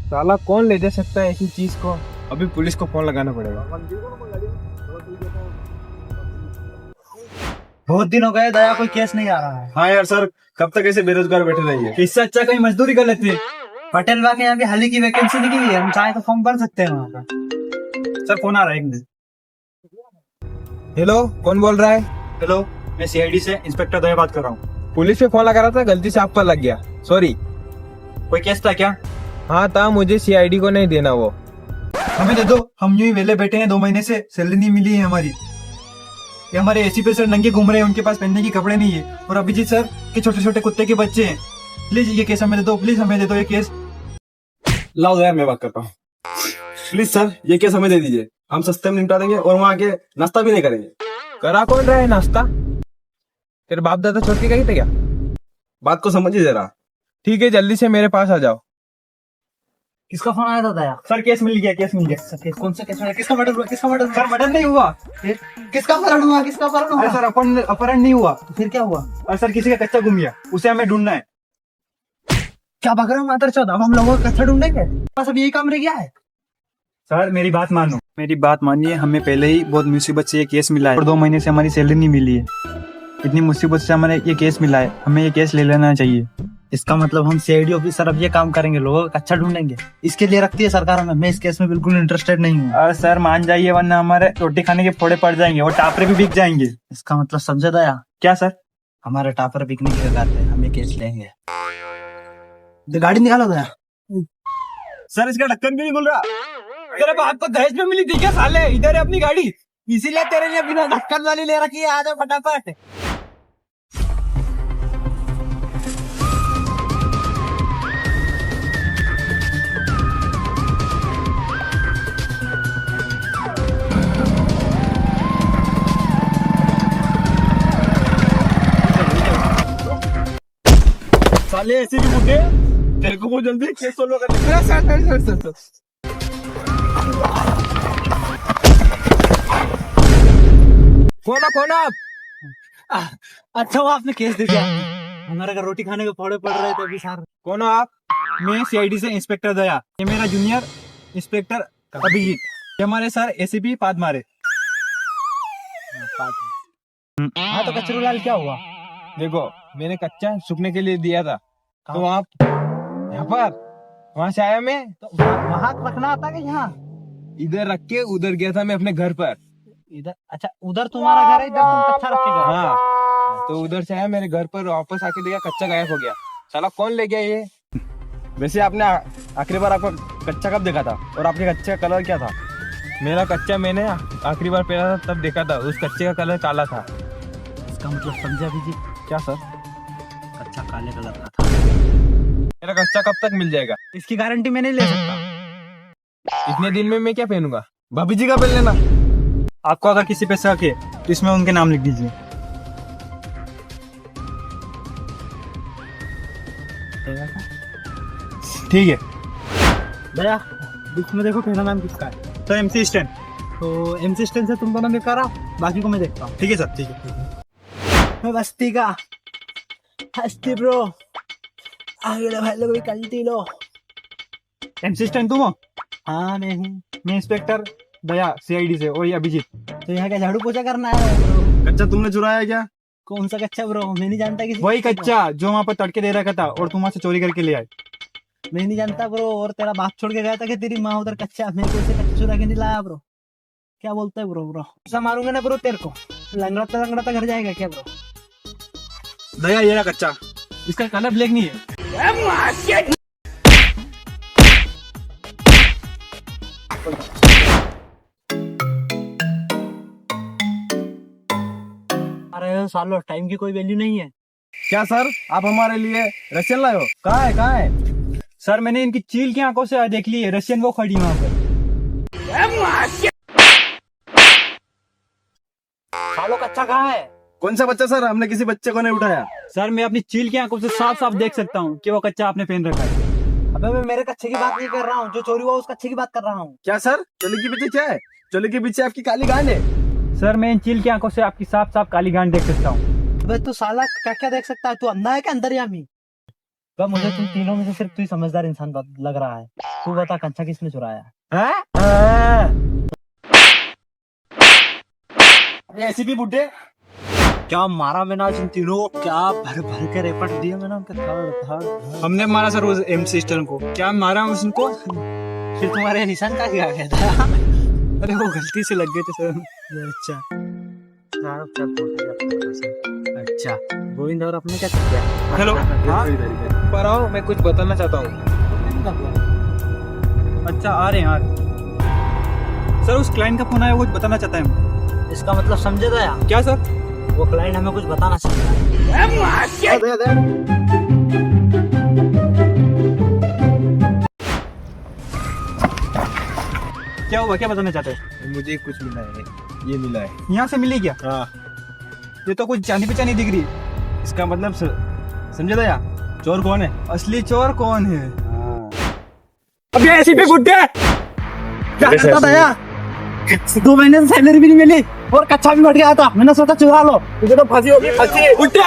साला कौन ले जा सकता है ऐसी चीज को। अभी पुलिस को फोन लगाना पड़ेगा। बहुत दिन हो गए दया, कोई केस नहीं आ रहा है। हाँ यार सर, कब तक ऐसे बेरोजगार बैठे रहेंगे। इससे अच्छा कहीं मजदूरी कर लेते हैं। पटेल बा के यहाँ भी हाल ही की वैकेंसी निकली है, हम चाहे तो फॉर्म भर सकते हैं वहाँ का। सर फोन आ रहा है, एक मिनट। हेलो, कौन बोल रहा है। हेलो, मैं सीआईडी से इंस्पेक्टर दया बात कर रहा हूँ। पुलिस पे फोन लगा रहा था, गलती से आप पर लग गया, सॉरी। कोई केस था क्या? हाँ था, मुझे सीआईडी को नहीं देना वो। हमें दे दो, हम यूं ही वेले बैठे हैं, 2 महीने से सैलरी नहीं मिली है हमारी। ये हमारे एसी पे सर नंगे घूम रहे हैं, उनके पास पहनने के कपड़े नहीं है। और अभिजीत सर के छोटे छोटे कुत्ते के बच्चे हैं। प्लीज ये केस हमें दे दो, प्लीज हमें दे दो ये केस। लाओ यार, मैं बात करता हूँ। प्लीज सर, ये केस हमें दे दीजिए, हम सस्ते में निपटा देंगे और वहाँ आके नाश्ता भी नहीं करेंगे। करा कौन रहा है नाश्ता? तेरे बाप दादा छोड़ के गए थे क्या? बात को समझिए जरा। ठीक है, जल्दी से मेरे पास आ जाओ। किसका फोन आया था दया? सर केस मिल गया, केस मिल गया। सर कौन सा केस? किसका मर्डर हुआ? किसका मर्डर? सर मर्डर नहीं हुआ। किसका अपहरण हुआ? किसका अपहरण हुआ? सर अपहरण नहीं हुआ। फिर क्या हुआ? और सर किसी का कच्चा गुम गया, उसे हमें ढूंढना है। क्या भाग रहा हूँ मातर चौदह, अब हम लोगों का कच्चा ढूंढेंगे? बस अब यही काम रह गया है। सर मेरी बात मानो, मेरी बात मानिए। हमें पहले ही बहुत मुसीबत से ये केस मिला है और 2 महीने से हमारी सैलरी नहीं मिली है। इतनी मुसीबत से हमें ये केस मिला है, हमें ये केस ले लेना चाहिए। इसका मतलब हम सीआईडी ऑफिसर अब ये काम करेंगे, लोगों का कच्चा ढूंढेंगे। इसके लिए रखती है सरकार हमें। मैं इस केस में बिल्कुल इंटरेस्टेड नहीं हूँ। अरे सर मान जाइए, वरना हमारे रोटी खाने के फोड़े पड़ जाएंगे और टापरे भी बिक जाएंगे। इसका मतलब समझे दया? क्या सर? हमारे टापर बिकने की कगार पे, हम ये केस लेंगे। गाड़ी निकालो दया। सर इसका ढक्कन भी नहीं खुल रहा। तेरे बाप को दहेज में मिली थी क्या साले? इधर है अपनी गाड़ी, इसीलिए तेरे लिए बिना ढक्कन वाली ले रखी है। आ जाओ फटाफट। साले ऐसे भी बुढ़े, तेरे को बहुत जल्दी केस सोल्व करने का। सर कौन आप? अच्छा हुआ आपने केस दे दिया। हमारे घर रोटी खाने के फोड़े पड़ रहे थे अभी सर। कौन हो आप? मैं सीआईडी से इंस्पेक्टर दया, ये मेरा जूनियर इंस्पेक्टर अभिजीत, ये हमारे सर एसीपी पाद मारे। हाँ तो कचरू लाल क्या हुआ? देखो, मैंने कच्चा सूखने के लिए दिया था, तो आप यहाँ पर, वहाँ से आया मैं, तो वहाँ रखना आता कि यहाँ? इधर रख के उधर गया था मैं अपने घर पर। इधर? अच्छा उधर तुम्हारा घर है, इधर तुम कच्चा रखेगा? हाँ, तो उधर से आया मेरे घर पर, वापस आके देखा कच्चा गायब हो गया। साला कौन ले गया ये? वैसे आपने आखिरी बार आपको कच्चा कब देखा था और आपके कच्चे का कलर क्या था? मेरा कच्चा मैंने आखिरी बार पहना था तब देखा था, उस कच्चे का कलर काला था। इसका मतलब समझा अभिजीत? क्या सर? कच्चा काले कलर का था। मेरा कच्चा कब तक मिल जाएगा? इसकी गारंटी मैं नहीं ले सकता। इतने दिन में मैं क्या पहनूंगा? भाभी जी का पहन लेना। आपको अगर किसी पे शक है तो इसमें उनके नाम लिख दीजिए। ठीक है दया, बुक में देखो पहला नाम किसका है। तो एमसी स्टैंड, तो एमसी स्टैंड से तुम दोनों में करा, बाकी को मैं देखता हूँ। ठीक है सर, ठीक है। मैं बस्ती का हस्ती ब्रो, आगे भाई लोग भी कल्टी लो। एमसी स्टैंड तुम हो? हाँ मैं हूँ। मैं इंस्पेक्टर दया सीआईडी से, और ये अभिजीत। तो यहाँ क्या झाड़ू पोछा करना है ब्रो? कच्चा तुमने चुराया क्या? कौन सा कच्चा ब्रो? मैं नहीं जानता किसी। वही कच्चा जो वहाँ पर तड़के दे रखा था और तुम वहाँ से चोरी करके ले आए। मैं नहीं जानता ब्रो। और तेरा बाप छोड़ के गया था कि तेरी माँ उधर कच्चा, मेरे को कच्चा चुरा के नहीं लाया ब्रो। क्या बोलता है ब्रो? ऐसा मारूंगा ना ब्रो तेरे को, लंगड़ाता लंगड़ाता घर जाएगा क्या ब्रो? दया ये ना कच्चा। इसका कलर ब्लैक नहीं है। अरे सालो, टाइम की कोई वैल्यू नहीं है। क्या सर, आप हमारे लिए रशियन लाए हो? कहाँ है? सर मैंने इनकी चील की आंखों से देख ली है, रशियन वो खड़ी वहां पर। सालो कच्चा कहाँ है? कौन सा बच्चा सर? हमने किसी बच्चे को नहीं उठाया। सर मैं अपनी चील की आंखों से साफ साफ देख सकता हूँ कि वो कच्चा आपने पहन रखा है। अबे मैं मेरे कच्चे की बात नहीं कर रहा हूँ, जो चोरी हुआ उस कच्चे की बात कर रहा हूँ। क्या सर, चोली के पीछे क्या है? चोली के पीछे आपकी काली गांड है। सर मैं इन चील की आंखों से आपकी साफ साफ काली गांड देख सकता हूँ। अबे तू साला क्या क्या देख सकता है? तू अंधा है क्या अंतर्यामी? मुझे तुम तीनों में से सिर्फ तू ही समझदार इंसान लग रहा है। तू बता कच्चा किसने चुराया? एसीपी बुड्ढे, क्या मारा मैंने आज इन तीनों को, क्या भर भर के रेपट दिया मैंने उनके थर्ड। हमने मारा सर उस MC स्टर्न को। क्या मारा उसको? फिर तुम्हारे निशान का क्या गया था? अरे वो गलती से लग गए थे सर। अच्छा अच्छा, गोविंद और अपने क्या कर दिया? हेलो, हाँ? पर आओ, मैं कुछ बताना चाहता हूँ। अच्छा आ रहे हैं यार। सर उस क्लाइंट का फोन आया, वो कुछ बताना चाहता है। इसका मतलब समझे था यार? क्या सर? वो क्लाइंट हमें कुछ बताना चाहता है। क्या हुआ, क्या बताना चाहते हो? मुझे कुछ मिला है, ये मिला है। यहाँ से मिली क्या? हाँ। ये तो कुछ जानी पहचानी दिख रही। इसका मतलब समझे दया, चोर कौन है? असली चोर कौन है? अब ये एसीपी बुड्ढे क्या करता था यार? 2 महीने से सैलरी भी नहीं मिली और कच्चा भी बढ़ गया था। मैंने सोचा चुरा लो, तुझे तो फंसी होगी। बुड्ढे